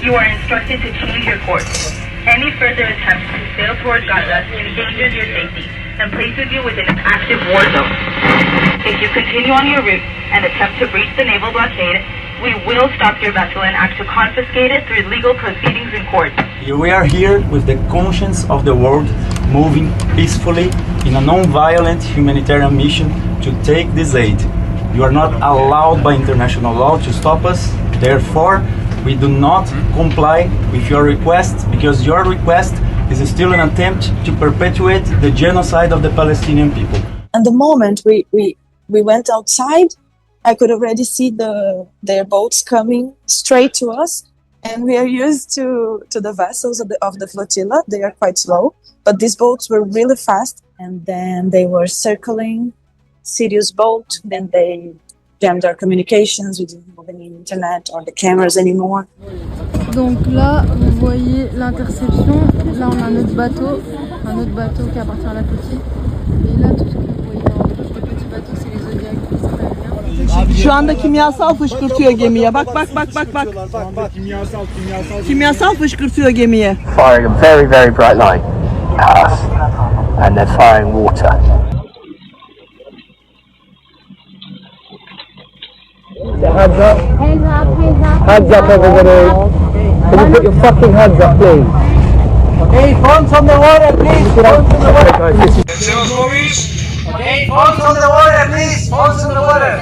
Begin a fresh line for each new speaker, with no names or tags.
You are instructed to change your course. Any further attempts to sail toward Gaza endangers your safety and places you within an active war zone. If you continue on your route and attempt to breach the naval blockade, we will stop your vessel and act to confiscate it through legal proceedings in court.
We are here with the conscience of the world, moving peacefully in a non-violent humanitarian mission to take this aid. You are not allowed by international law to stop us. Therefore, we do not comply with your request, because your request is still an attempt to perpetuate the genocide of the Palestinian people.
And the moment we went outside, I could already see their boats coming straight to us. And we are used to the vessels of the flotilla. They are quite slow, but these boats were really fast. And then they were circling Syria's boat. Then they jammed our communications. We didn't have any internet or the cameras anymore.
Donc là, vous voyez l'interception. Là, on a un autre bateau qui appartient à la flottille. Et là, tout ce que vous voyez en rouge, le petit bateau, c'est les Zodiacs.
Şu anda kimyasal fışkırtıyor gemiye. Bak. Kimyasal fışkırtıyor gemiye.
Firing a very, very bright light at us, and they're firing water. Heads up. Heads up, everybody. Can you put your fucking heads up, please? Okay, phones on the water, please. Phones on the water. Okay, phones on the water, please. Phones on the water.